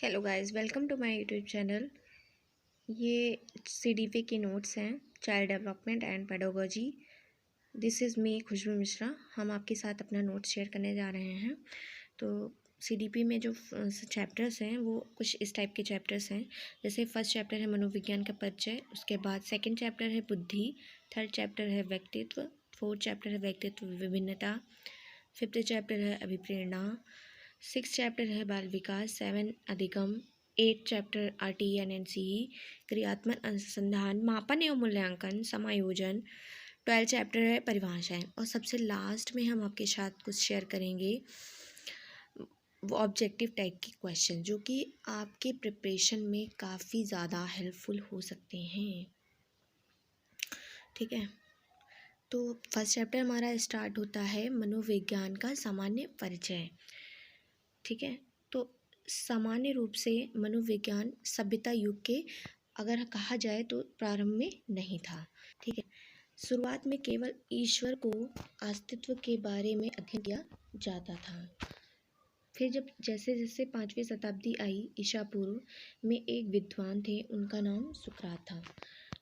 Hello guys, welcome to my YouTube channel. ये CDP के notes हैं, child development and pedagogy. This is me Khushboo Mishra. हम आपके साथ अपना नोट्स शेयर करने जा रहे हैं। तो सीडीपी में जो चैप्टर्स हैं वो कुछ इस टाइप के चैप्टर्स हैं। जैसे फर्स्ट चैप्टर है मनोविज्ञान का परिचय, उसके बाद सेकंड चैप्टर है बुद्धि, थर्ड चैप्टर है व्यक्तित्व, फोर्थ चैप्टर है व्यक्तित्व विभिन्नता, फिफ्थ चैप्टर है अभिप्रेरणा, सिक्स चैप्टर है बाल विकास, सेवन अधिगम, एट चैप्टर RTE क्रियात्मक अनुसंधान, मापन एवं मूल्यांकन, समायोजन, 12 चैप्टर है परिभाषाएं, और सबसे लास्ट में हम आपके साथ कुछ शेयर करेंगे वो ऑब्जेक्टिव टाइप के क्वेश्चन जो कि आपके प्रिपरेशन में काफ़ी ज़्यादा हेल्पफुल हो सकते हैं। ठीक है, तो फर्स्ट चैप्टर हमारा स्टार्ट होता है मनोविज्ञान का सामान्य परिचय। ठीक है, तो सामान्य रूप से मनोविज्ञान सभ्यता युग के अगर कहा जाए तो प्रारंभ में नहीं था। ठीक है, शुरुआत में केवल ईश्वर को अस्तित्व के बारे में अध्ययन किया जाता था। फिर जब जैसे जैसे 5वीं शताब्दी आई ईसा पूर्व में, एक विद्वान थे, उनका नाम सुकरात था।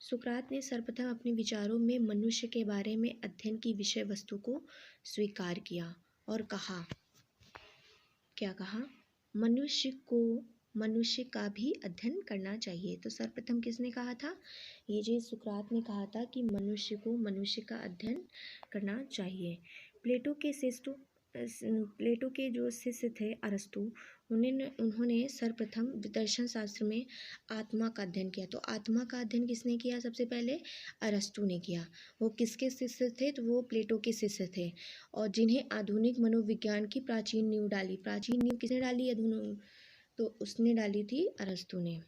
सुकरात ने सर्वप्रथम अपने विचारों में मनुष्य के बारे में अध्ययन की विषय वस्तु को स्वीकार किया और कहा, क्या कहा, मनुष्य का भी अध्ययन करना चाहिए। तो सर्वप्रथम किसने कहा था? ये जो सुकरात ने कहा था कि मनुष्य का अध्ययन करना चाहिए। प्लेटो के जो शिष्य थे अरस्तु, उन्होंने सर्वप्रथम दर्शन शास्त्र में आत्मा का अध्ययन किया। तो आत्मा का अध्ययन किसने किया? सबसे पहले अरस्तु ने किया। वो किसके शिष्य थे? तो वो प्लेटो के शिष्य थे, और जिन्हें आधुनिक मनोविज्ञान की प्राचीन नींव डाली। प्राचीन नींव किसने डाली? तो उसने डाली थी अरस्तु ने।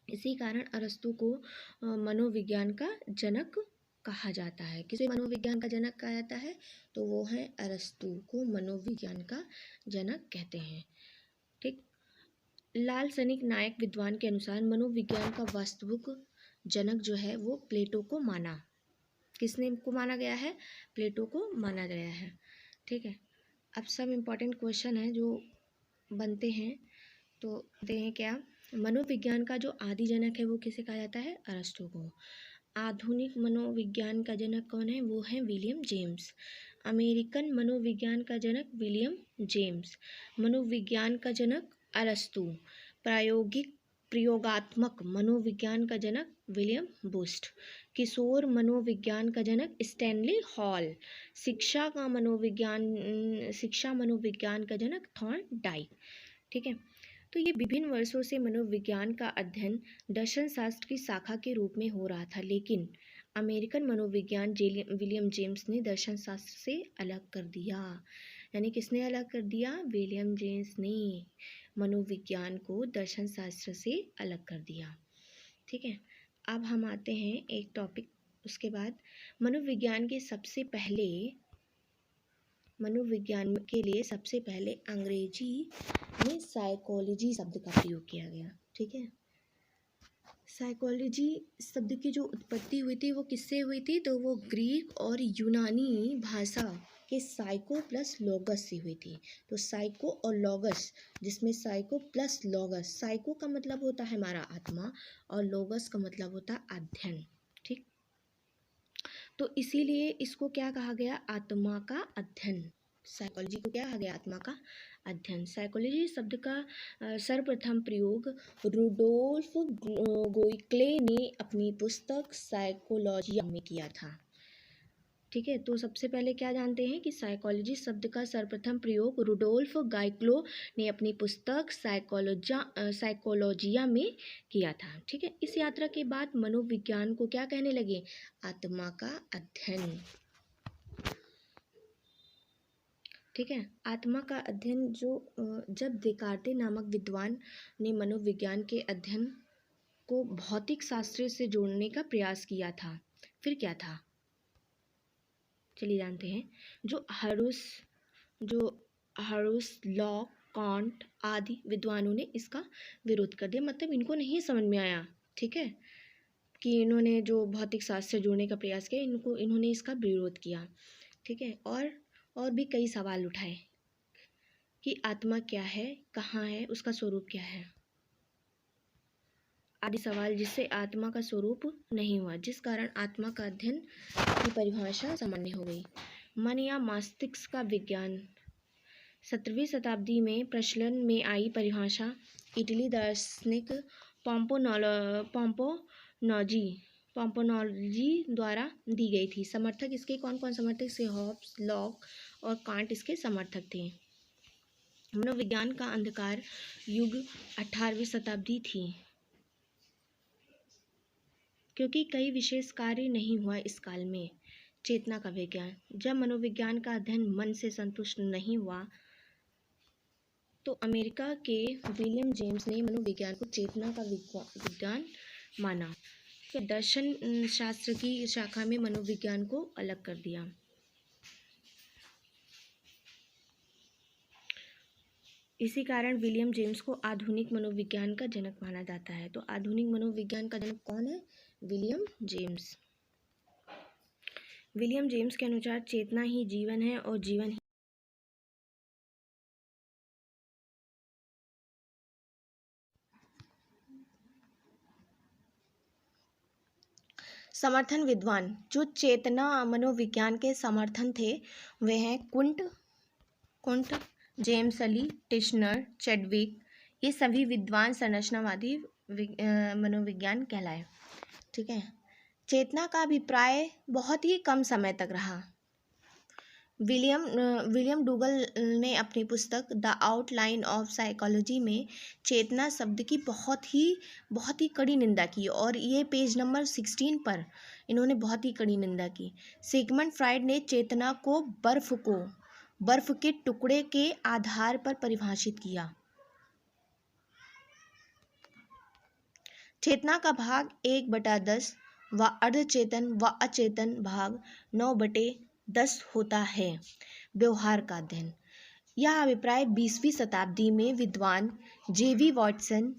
इसी कारण अरस्तु को मनोविज्ञान का जनक कहा जाता है। किसे मनोविज्ञान का जनक कहा जाता है? तो वो है अरस्तु को मनोविज्ञान का जनक कहते हैं। ठीक, लालसनिक नायक विद्वान के अनुसार मनोविज्ञान का वास्तविक जनक जो है वो प्लेटो को माना। किसने को माना गया है? प्लेटो को माना गया है। ठीक है, अब सब इम्पोर्टेंट क्वेश्चन है जो बनते हैं। तो देखते हैं क्या मनोविज्ञान का जो आदि जनक है वो किसे कहा जाता है? अरस्तु को। आधुनिक मनोविज्ञान का जनक कौन है? वो है विलियम जेम्स। अमेरिकन मनोविज्ञान का जनक विलियम जेम्स। मनोविज्ञान का जनक अरस्तु। प्रयोगात्मक मनोविज्ञान का जनक विलियम बुस्ट। किशोर मनोविज्ञान का जनक स्टैनली हॉल। शिक्षा मनोविज्ञान का जनक थॉर्नडाइक। ठीक है, तो ये विभिन्न वर्षों से मनोविज्ञान का अध्ययन दर्शन शास्त्र की शाखा के रूप में हो रहा था, लेकिन अमेरिकन मनोविज्ञान विलियम जेम्स ने दर्शन शास्त्र से अलग कर दिया। यानी किसने अलग कर दिया? विलियम जेम्स ने मनोविज्ञान को दर्शन शास्त्र से अलग कर दिया। ठीक है, अब हम आते हैं एक टॉपिक, उसके बाद मनोविज्ञान के लिए सबसे पहले अंग्रेजी में साइकोलॉजी शब्द का प्रयोग किया गया। ठीक है, साइकोलॉजी शब्द की जो उत्पत्ति हुई थी वो किससे हुई थी? तो वो ग्रीक और यूनानी भाषा के साइको प्लस लॉगस से हुई थी। तो साइको और लॉगस, जिसमें साइको प्लस लॉगस, साइको का मतलब होता है हमारा आत्मा और लॉगस का मतलब होता है अध्ययन। ठीक, तो इसीलिए इसको क्या कहा गया? आत्मा का अध्ययन। साइकोलॉजी को क्या कहा गया? आत्मा का अध्ययन। साइकोलॉजी शब्द का सर्वप्रथम प्रयोग रुडोल्फ गोइक्ले ने अपनी पुस्तक साइकोलॉजिया में किया था। ठीक है, तो सबसे पहले क्या जानते हैं कि साइकोलॉजी शब्द का सर्वप्रथम प्रयोग रुडोल्फ गाइक्लो ने अपनी पुस्तक साइकोलॉजिया में किया था। ठीक है, इस यात्रा के बाद मनोविज्ञान को क्या कहने लगे? आत्मा का अध्ययन। ठीक है, आत्मा का अध्ययन जब देकार्ते नामक विद्वान ने मनोविज्ञान के अध्ययन को भौतिक शास्त्र से जोड़ने का प्रयास किया था, फिर क्या था? चलिए जानते हैं। जो हरुस लॉक कांट आदि विद्वानों ने इसका विरोध कर दिया, मतलब इनको नहीं समझ में आया। ठीक है, कि इन्होंने जो भौतिक शास्त्र से जोड़ने का प्रयास किया, इन्होंने इसका विरोध किया। ठीक है, और भी कई सवाल उठाए। कि आत्मा क्या है, कहाँ है, उसका स्वरूप क्या है आदि सवाल, जिससे आत्मा का स्वरूप नहीं हुआ, जिस कारण आत्मा का अध्ययन की परिभाषा सामान्य हो गई। मन या मस्तिष्क का विज्ञान। 17वीं शताब्दी में प्रचलन में आई परिभाषा इटली दार्शनिक पॉम्पोनॉलजी द्वारा दी गई थी। समर्थक इसके कौन कौन समर्थक से? हॉब्स, लॉक और कांट इसके समर्थक थे। मनोविज्ञान का अंधकार युग 18वीं शताब्दी थी, क्योंकि कई विशेष कार्य नहीं हुआ इस काल में। चेतना का विज्ञान। जब मनोविज्ञान का अध्ययन मन से संतुष्ट नहीं हुआ तो अमेरिका के विलियम जेम्स ने मनोविज्ञान को चेतना का विज्ञान माना। फिर दर्शन शास्त्र की शाखा में मनोविज्ञान को अलग कर दिया। इसी कारण विलियम जेम्स को आधुनिक मनोविज्ञान का जनक माना जाता है। तो आधुनिक मनोविज्ञान का जनक कौन है? William James. विलियम जेम्स के अनुसार चेतना ही जीवन है और जीवन ही समर्थन। विद्वान जो चेतना मनोविज्ञान के समर्थन थे वे हैं कुंट, जेम्स अली, टिश्नर, चैडविक। ये सभी विद्वान संरचनावादी मनोविज्ञान कहलाए। ठीक है। चेतना का अभिप्राय बहुत ही कम समय तक रहा। विलियम डूगल ने अपनी पुस्तक द आउटलाइन ऑफ साइकोलॉजी में चेतना शब्द की बहुत ही कड़ी निंदा की, और ये पेज नंबर 16 पर इन्होंने बहुत ही कड़ी निंदा की। सिगमंड फ्राइड ने चेतना को बर्फ के टुकड़े के आधार पर परिभाषित किया। चेतना का भाग 1/10 व अर्धचेतन व अचेतन भाग 9/10 होता है। व्यवहार का अध्ययन। यह अभिप्राय 20वीं शताब्दी में विद्वान जेवी वॉटसन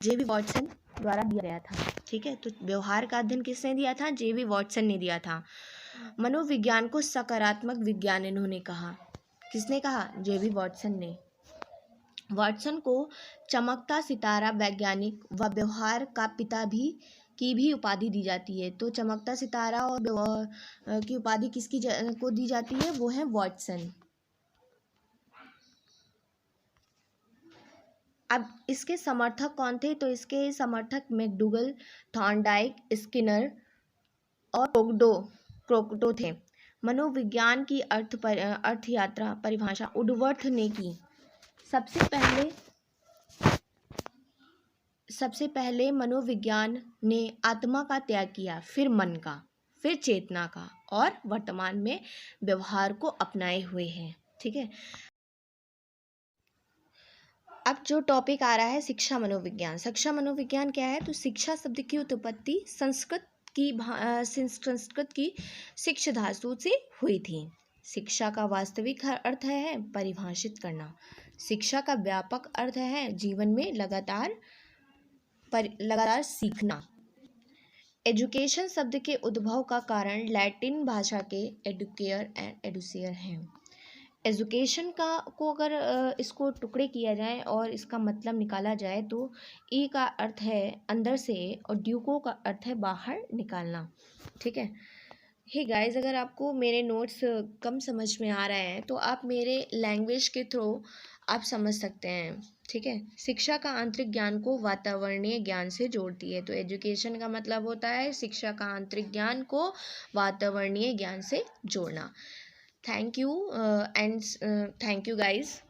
द्वारा दिया गया था। ठीक है। तो व्यवहार का अध्ययन किसने दिया था? जेवी वॉटसन ने दिया था। मनोविज्ञान को सकारात्मक विज्ञान इन्होंने कहा। किसने कहा? जेवी वॉटसन ने। वॉटसन को चमकता सितारा वैज्ञानिक व व्यवहार का पिता की भी उपाधि दी जाती है। तो चमकता सितारा और की उपाधि किसकी को दी जाती है? वो है वॉटसन। अब इसके समर्थक कौन थे? तो इसके समर्थक मैकडूगल, थॉर्नडाइक, स्किनर और क्रोकटो थे। मनोविज्ञान की अर्थ यात्रा परिभाषा वुडवर्थ ने की। सबसे पहले मनोविज्ञान ने आत्मा का त्याग किया, फिर मन का, फिर चेतना का, और वर्तमान में व्यवहार को अपनाए हुए हैं। ठीक है। अब जो टॉपिक आ रहा है शिक्षा मनोविज्ञान। शिक्षा मनोविज्ञान क्या है? तो शिक्षा शब्द की उत्पत्ति संस्कृत की शिक्ष धातु से हुई थी। शिक्षा का वास्तविक अर्थ है परिभाषित करना। शिक्षा का व्यापक अर्थ है जीवन में लगातार सीखना। एजुकेशन शब्द के उद्भव का कारण लैटिन भाषा के एडुकेयर एंड एडुसियर हैं। एजुकेशन को अगर इसको टुकड़े किया जाए और इसका मतलब निकाला जाए तो ई का अर्थ है अंदर से और ड्यूको का अर्थ है बाहर निकालना। ठीक है। हे गाइस, अगर आपको मेरे नोट्स कम समझ में आ रहे हैं तो आप मेरे लैंग्वेज के थ्रू आप समझ सकते हैं। ठीक है। शिक्षा का आंतरिक ज्ञान को वातावरणीय ज्ञान से जोड़ती है। तो एजुकेशन का मतलब होता है शिक्षा का आंतरिक ज्ञान को वातावरणीय ज्ञान से जोड़ना। Thank you guys.